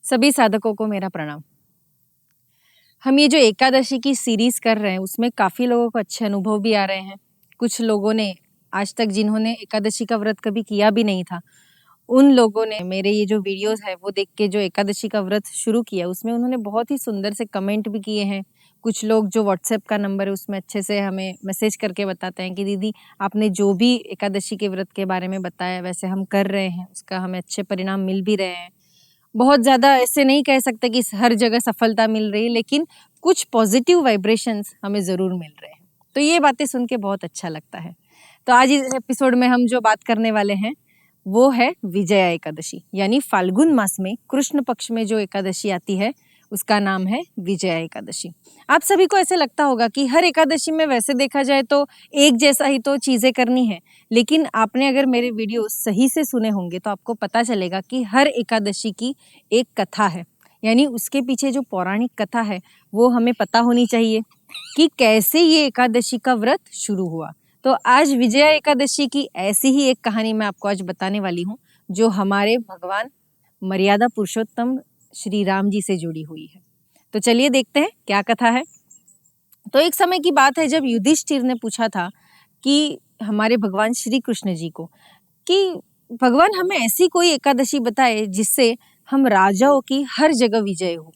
सभी साधकों को मेरा प्रणाम। हम ये जो एकादशी की सीरीज कर रहे हैं उसमें काफ़ी लोगों को अच्छे अनुभव भी आ रहे हैं। कुछ लोगों ने आज तक जिन्होंने एकादशी का व्रत कभी किया भी नहीं था, उन लोगों ने मेरे ये जो वीडियोस है वो देख के जो एकादशी का व्रत शुरू किया उसमें उन्होंने बहुत ही सुंदर से कमेंट भी किए हैं। कुछ लोग जो व्हाट्सएप का नंबर है उसमें अच्छे से हमें मैसेज करके बताते हैं कि दीदी आपने जो भी एकादशी के व्रत के बारे में बताया वैसे हम कर रहे हैं, उसका हमें अच्छे परिणाम मिल भी रहे हैं। बहुत ज़्यादा ऐसे नहीं कह सकते कि हर जगह सफलता मिल रही है, लेकिन कुछ पॉजिटिव वाइब्रेशंस हमें ज़रूर मिल रहे हैं। तो ये बातें सुन के बहुत अच्छा लगता है। तो आज इस एपिसोड में हम जो बात करने वाले हैं वो है विजया एकादशी, यानी फाल्गुन मास में कृष्ण पक्ष में जो एकादशी आती है उसका नाम है विजया एकादशी। आप सभी को ऐसे लगता होगा कि हर एकादशी में वैसे देखा जाए तो एक जैसा ही तो चीज़ें करनी है, लेकिन आपने अगर मेरे वीडियो सही से सुने होंगे तो आपको पता चलेगा कि हर एकादशी की एक कथा है, यानी उसके पीछे जो पौराणिक कथा है वो हमें पता होनी चाहिए कि कैसे ये एकादशी का व्रत शुरू हुआ। तो आज विजया एकादशी की ऐसी ही एक कहानी मैं आपको आज बताने वाली हूँ जो हमारे भगवान मर्यादा पुरुषोत्तम श्री राम जी से जुड़ी हुई है। तो चलिए देखते हैं क्या कथा है। तो एक समय की बात है जब युधिष्ठिर ने पूछा था कि हमारे भगवान श्री कृष्ण जी को कि भगवान हमें ऐसी कोई एकादशी बताए जिससे हम राजाओं की हर जगह विजय हो।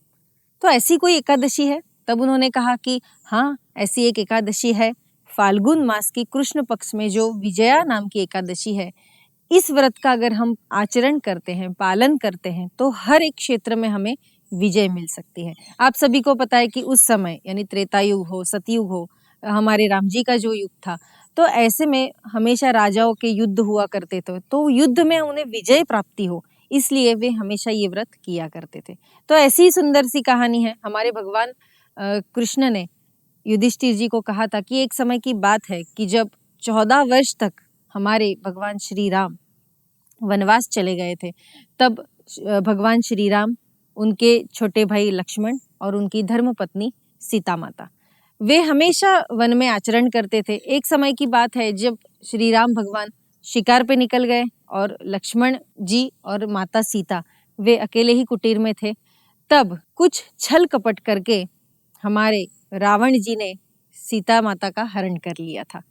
तो ऐसी कोई एकादशी है? तब उन्होंने कहा कि हाँ, ऐसी एक एकादशी है, फाल्गुन मास की कृष्ण पक्ष में जो विजया नाम की एकादशी है। इस व्रत का अगर हम आचरण करते हैं, पालन करते हैं, तो हर एक क्षेत्र में हमें विजय मिल सकती है। आप सभी को पता है कि उस समय यानी त्रेता युग हो, सतयुग हो, हमारे राम जी का जो युग था, तो ऐसे में हमेशा राजाओं के युद्ध हुआ करते थे, तो युद्ध में उन्हें विजय प्राप्ति हो, इसलिए वे हमेशा ये व्रत किया करते थे। तो ऐसी ही सुंदर सी कहानी है। हमारे भगवान कृष्ण ने युधिष्ठिर जी को कहा था कि एक समय की बात है कि जब 14 वर्ष तक हमारे भगवान श्री राम वनवास चले गए थे, तब भगवान श्री राम, उनके छोटे भाई लक्ष्मण और उनकी धर्मपत्नी सीता माता, वे हमेशा वन में आचरण करते थे। एक समय की बात है जब श्री राम भगवान शिकार पे निकल गए और लक्ष्मण जी और माता सीता वे अकेले ही कुटीर में थे। तब कुछ छल कपट करके हमारे रावण जी ने सीता माता का हरण कर लिया था।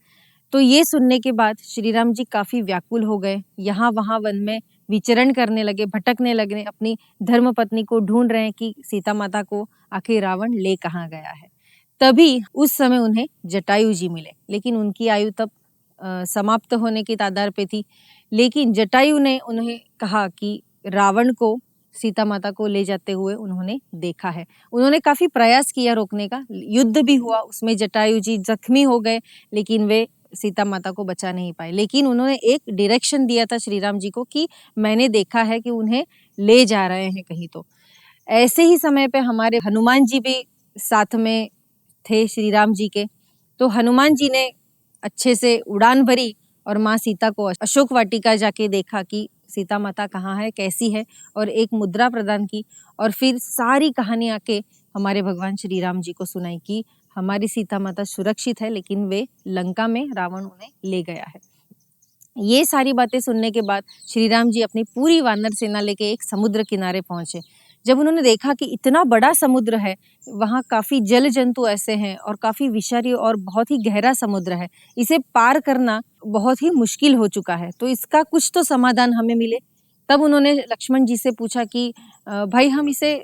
तो ये सुनने के बाद श्री राम जी काफी व्याकुल हो गए, यहाँ वहां वन में विचरण करने लगे, भटकने लगे, अपनी धर्मपत्नी को ढूंढ रहे हैं कि सीता माता को आखिर रावण ले कहाँ गया है। तभी उस समय उन्हें जटायु जी मिले, लेकिन उनकी आयु तब समाप्त होने की तादार पे थी। लेकिन जटायु ने उन्हें कहा कि रावण को सीता माता को ले जाते हुए उन्होंने देखा है। उन्होंने काफी प्रयास किया रोकने का, युद्ध भी हुआ, उसमें जटायु जी जख्मी हो गए, लेकिन वे सीता माता को बचा नहीं पाए। लेकिन उन्होंने एक डायरेक्शन दिया था श्री राम जी को कि मैंने देखा है कि उन्हें ले जा रहे हैं कहीं। तो ऐसे ही समय पे हमारे हनुमान जी भी साथ में थे श्री राम जी के। तो हनुमान जी ने अच्छे से उड़ान भरी और माँ सीता को अशोक वाटिका जाके देखा कि सीता माता कहाँ है, कैसी है, और एक मुद्रा प्रदान की। और फिर सारी कहानी आके हमारे भगवान श्री राम जी को सुनाई कि हमारी सीता माता सुरक्षित है, लेकिन वे लंका में रावण उन्हें ले गया है। ये सारी बातें सुनने के बाद श्री राम जी अपनी पूरी वानर सेना लेके एक समुद्र किनारे पहुंचे। जब उन्होंने देखा कि इतना बड़ा समुद्र है, वहाँ काफी जल जंतु ऐसे हैं और काफी विषारी और बहुत ही गहरा समुद्र है, इसे पार करना बहुत ही मुश्किल हो चुका है, तो इसका कुछ तो समाधान हमें मिले। तब उन्होंने लक्ष्मण जी से पूछा कि भाई हम इसे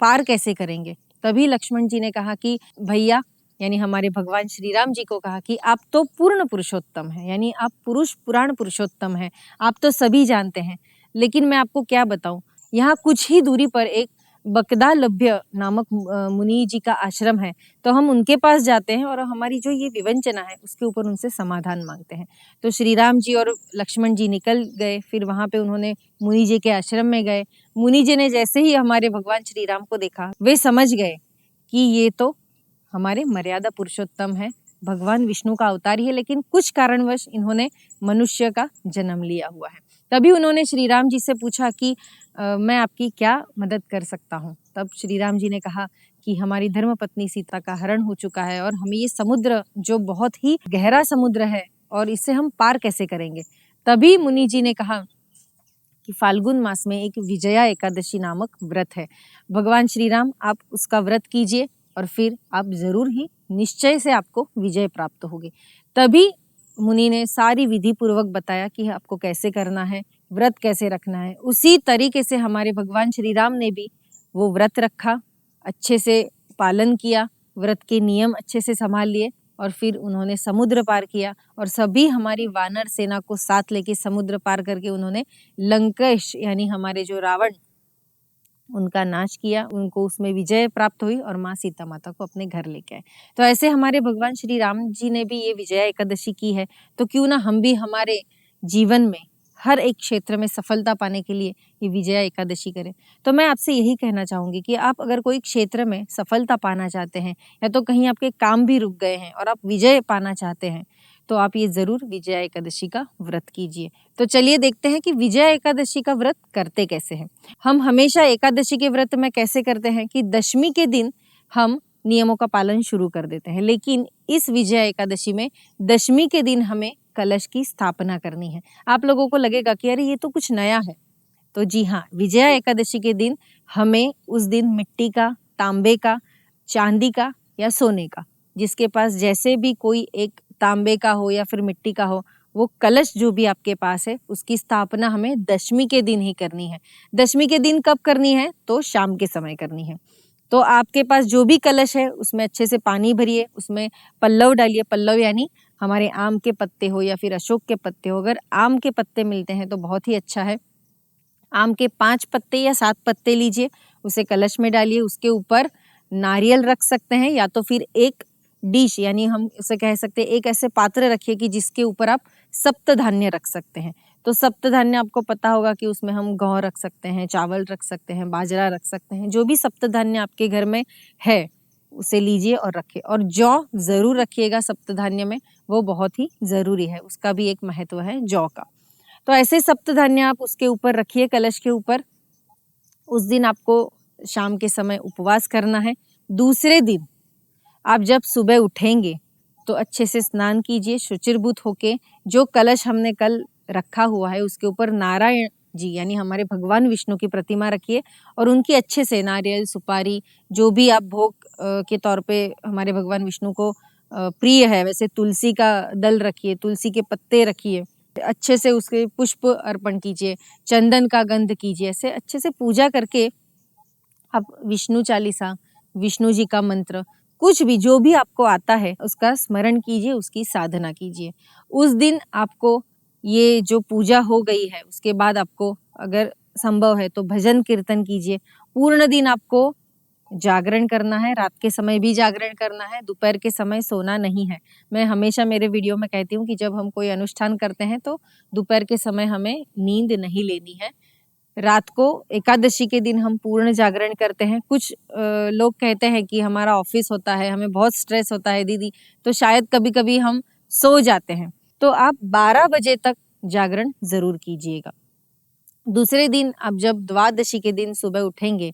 पार कैसे करेंगे। तभी लक्ष्मण जी ने कहा कि भैया, यानी हमारे भगवान श्री राम जी को कहा कि आप तो पूर्ण पुरुषोत्तम हैं, यानी आप पुरुष पुराण पुरुषोत्तम हैं, आप तो सभी जानते हैं, लेकिन मैं आपको क्या बताऊं, यहाँ कुछ ही दूरी पर एक बकदालभ्य नामक मुनि जी का आश्रम है, तो हम उनके पास जाते हैं और हमारी जो ये विवंचना है उसके ऊपर उनसे समाधान मांगते हैं। तो श्री राम जी और लक्ष्मण जी निकल गए, फिर वहां पे उन्होंने मुनि जी के आश्रम में गए। मुनि जी ने जैसे ही हमारे भगवान श्री राम को देखा, वे समझ गए कि ये तो हमारे मर्यादा पुरुषोत्तम है, भगवान विष्णु का अवतार ही है, लेकिन कुछ कारणवश इन्होंने मनुष्य का जन्म लिया हुआ है। तभी उन्होंने श्री राम जी से पूछा कि मैं आपकी क्या मदद कर सकता हूँ। तब श्री राम जी ने कहा कि हमारी धर्मपत्नी सीता का हरण हो चुका है और हमें ये समुद्र जो बहुत ही गहरा समुद्र है और इससे हम पार कैसे करेंगे। तभी मुनि जी ने कहा कि फाल्गुन मास में एक विजया एकादशी नामक व्रत है। भगवान श्री राम आप उसका व्रत कीजिए और फिर आप ज़रूर ही निश्चय से आपको विजय प्राप्त होगी। तभी मुनि ने सारी विधि पूर्वक बताया कि आपको कैसे करना है, व्रत कैसे रखना है। उसी तरीके से हमारे भगवान श्री राम ने भी वो व्रत रखा, अच्छे से पालन किया, व्रत के नियम अच्छे से संभाल लिए और फिर उन्होंने समुद्र पार किया और सभी हमारी वानर सेना को साथ लेके समुद्र पार करके उन्होंने लंकेश यानी हमारे जो रावण उनका नाश किया, उनको उसमें विजय प्राप्त हुई और माँ सीता माता को अपने घर लेके आए। तो ऐसे हमारे भगवान श्री राम जी ने भी ये विजया एकादशी की है, तो क्यों ना हम भी हमारे जीवन में हर एक क्षेत्र में सफलता पाने के लिए ये विजया एकादशी करें। तो मैं आपसे यही कहना चाहूँगी कि आप अगर कोई क्षेत्र में सफलता पाना चाहते हैं या तो कहीं आपके काम भी रुक गए हैं और आप विजय पाना चाहते हैं, तो आप ये ज़रूर विजया एकादशी का व्रत कीजिए। तो चलिए देखते हैं कि विजया एकादशी का व्रत करते कैसे हैं। हम हमेशा एकादशी के व्रत में कैसे करते हैं कि दशमी के दिन हम नियमों का पालन शुरू कर देते हैं, लेकिन इस विजया एकादशी में दशमी के दिन हमें कलश की स्थापना करनी है। आप लोगों को लगेगा कि अरे ये तो कुछ नया है, तो जी हाँ, विजया एकादशी के दिन हमें उस दिन मिट्टी का, तांबे का, चांदी का या सोने का, जिसके पास जैसे भी कोई एक तांबे का हो या फिर मिट्टी का हो, वो कलश जो भी आपके पास है उसकी स्थापना हमें दशमी के दिन ही करनी है। दशमी के दिन कब करनी है? तो शाम के समय करनी है। तो आपके पास जो भी कलश है उसमें अच्छे से पानी भरिए, उसमें पल्लव डालिए। पल्लव यानी हमारे आम के पत्ते हो या फिर अशोक के पत्ते हो। अगर आम के पत्ते मिलते हैं तो बहुत ही अच्छा है। आम के 5 पत्ते या 7 पत्ते लीजिए, उसे कलश में डालिए, उसके ऊपर नारियल रख सकते हैं या तो फिर एक डिश यानी हम उसे कह सकते हैं एक ऐसे पात्र रखिए कि जिसके ऊपर आप सप्त धान्य रख सकते हैं। तो सप्त धान्य आपको पता होगा कि उसमें हम गेहूं रख सकते हैं, चावल रख सकते हैं, बाजरा रख सकते हैं, जो भी सप्त धान्य आपके घर में है उसे लीजिए और रखिए। और जौ जरूर रखिएगा सप्त धान्य में, वो बहुत ही जरूरी है, उसका भी एक महत्व है जौ का। तो ऐसे सप्त धान्य आप उसके ऊपर रखिए कलश के ऊपर। उस दिन आपको शाम के समय उपवास करना है। दूसरे दिन आप जब सुबह उठेंगे तो अच्छे से स्नान कीजिए शुचिर्भूत होके। जो कलश हमने कल रखा हुआ है उसके ऊपर नारायण जी यानी हमारे भगवान विष्णु की प्रतिमा रखिए और उनकी अच्छे से नारियल, सुपारी, जो भी आप भोग के तौर पे हमारे भगवान विष्णु को प्रिय है, वैसे तुलसी का दल रखिए, तुलसी के पत्ते रखिए, अच्छे से उसके पुष्प अर्पण कीजिए, चंदन का गंध कीजिए। ऐसे अच्छे से पूजा करके आप विष्णु चालीसा, विष्णु जी का मंत्र, कुछ भी जो भी आपको आता है उसका स्मरण कीजिए, उसकी साधना कीजिए। उस दिन आपको ये जो पूजा हो गई है उसके बाद आपको अगर संभव है तो भजन कीर्तन कीजिए। पूर्ण दिन आपको जागरण करना है, रात के समय भी जागरण करना है, दोपहर के समय सोना नहीं है। मैं हमेशा मेरे वीडियो में कहती हूँ कि जब हम कोई अनुष्ठान करते हैं तो दोपहर के समय हमें नींद नहीं लेनी है। रात को एकादशी के दिन हम पूर्ण जागरण करते हैं। कुछ लोग कहते हैं कि हमारा ऑफिस होता है, हमें बहुत स्ट्रेस होता है दीदी, तो शायद कभी-कभी हम सो जाते हैं। तो आप 12 बजे तक जागरण ज़रूर कीजिएगा। दूसरे दिन आप जब द्वादशी के दिन सुबह उठेंगे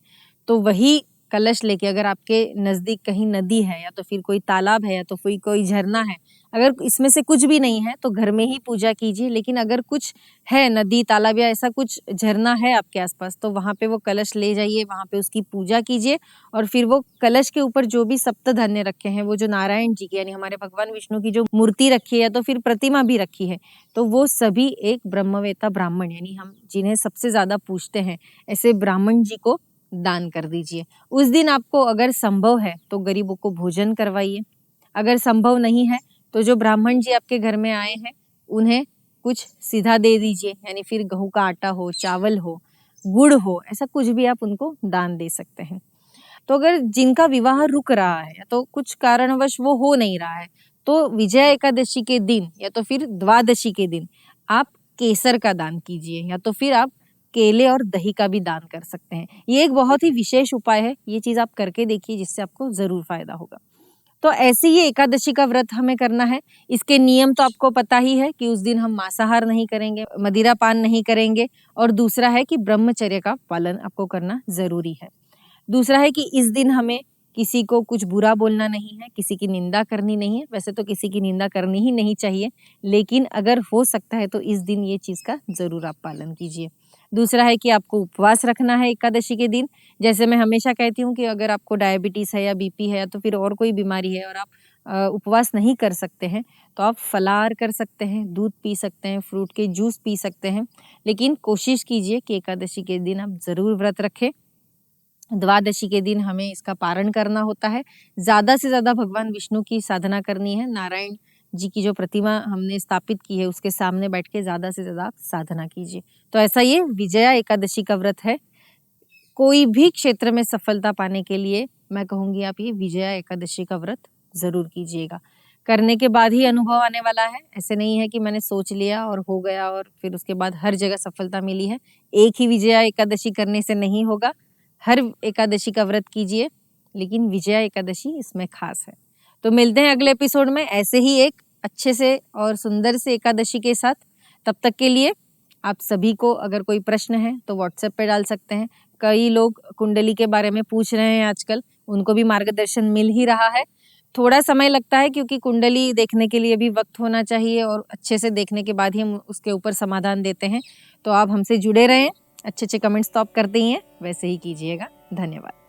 तो वही कलश लेके, अगर आपके नज़दीक कहीं नदी है या तो फिर कोई तालाब है या तो फिर कोई झरना है, अगर इसमें से कुछ भी नहीं है तो घर में ही पूजा कीजिए। लेकिन अगर कुछ है, नदी, तालाब या ऐसा कुछ झरना है आपके आसपास, तो वहाँ पे वो कलश ले जाइए, वहाँ पे उसकी पूजा कीजिए और फिर वो कलश के ऊपर जो भी सप्त धान्य रखे हैं, वो जो नारायण जी की यानी हमारे भगवान विष्णु की जो मूर्ति रखी है या तो फिर प्रतिमा भी रखी है, तो वो सभी एक ब्रह्मवेत्ता ब्राह्मण यानी हम जिन्हें सबसे ज़्यादा पूजते हैं, ऐसे ब्राह्मण जी को दान कर दीजिए। उस दिन आपको अगर संभव है तो गरीबों को भोजन करवाइए। अगर संभव नहीं है तो जो ब्राह्मण जी आपके घर में आए हैं उन्हें कुछ सीधा दे दीजिए, यानी फिर गेहूं का आटा हो, चावल हो, गुड़ हो, ऐसा कुछ भी आप उनको दान दे सकते हैं। तो अगर जिनका विवाह रुक रहा है या तो कुछ कारणवश वो हो नहीं रहा है, तो विजया एकादशी के दिन या तो फिर द्वादशी के दिन आप केसर का दान कीजिए या तो फिर आप केले और दही का भी दान कर सकते हैं। ये एक बहुत ही विशेष उपाय है, ये चीज़ आप करके देखिए जिससे आपको ज़रूर फ़ायदा होगा। तो ऐसे ही एकादशी का व्रत हमें करना है। इसके नियम तो आपको पता ही है कि उस दिन हम मांसाहार नहीं करेंगे, मदिरा पान नहीं करेंगे और दूसरा है कि ब्रह्मचर्य का पालन आपको करना ज़रूरी है। दूसरा है कि इस दिन हमें किसी को कुछ बुरा बोलना नहीं है, किसी की निंदा करनी नहीं है। वैसे तो किसी की निंदा करनी ही नहीं चाहिए, लेकिन अगर हो सकता है तो इस दिन ये चीज़ का ज़रूर आप पालन कीजिए। दूसरा है कि आपको उपवास रखना है एकादशी के दिन। जैसे मैं हमेशा कहती हूँ कि अगर आपको डायबिटीज़ है या बीपी है या तो फिर और कोई बीमारी है और आप उपवास नहीं कर सकते हैं, तो आप फलाहार कर सकते हैं, दूध पी सकते हैं, फ्रूट के जूस पी सकते हैं। लेकिन कोशिश कीजिए कि एकादशी के दिन आप ज़रूर व्रत रखें। द्वादशी के दिन हमें इसका पारण करना होता है। ज़्यादा से ज़्यादा भगवान विष्णु की साधना करनी है। नारायण जी की जो प्रतिमा हमने स्थापित की है, उसके सामने बैठ के ज़्यादा से ज़्यादा आप साधना कीजिए। तो ऐसा ये विजया एकादशी का व्रत है। कोई भी क्षेत्र में सफलता पाने के लिए मैं कहूँगी आप ये विजया एकादशी का व्रत ज़रूर कीजिएगा। करने के बाद ही अनुभव आने वाला है। ऐसे नहीं है कि मैंने सोच लिया और हो गया और फिर उसके बाद हर जगह सफलता मिली है। एक ही विजया एकादशी करने से नहीं होगा। हर एकादशी का व्रत कीजिए, लेकिन विजया एकादशी इसमें खास है। तो मिलते हैं अगले एपिसोड में ऐसे ही एक अच्छे से और सुंदर से एकादशी के साथ। तब तक के लिए आप सभी को अगर कोई प्रश्न है तो व्हाट्सएप पे डाल सकते हैं। कई लोग कुंडली के बारे में पूछ रहे हैं आजकल, उनको भी मार्गदर्शन मिल ही रहा है। थोड़ा समय लगता है क्योंकि कुंडली देखने के लिए भी वक्त होना चाहिए और अच्छे से देखने के बाद ही हम उसके ऊपर समाधान देते हैं। तो आप हमसे जुड़े रहें। अच्छे-अच्छे कमेंट्स तो आप करते ही हैं, वैसे ही कीजिएगा। धन्यवाद।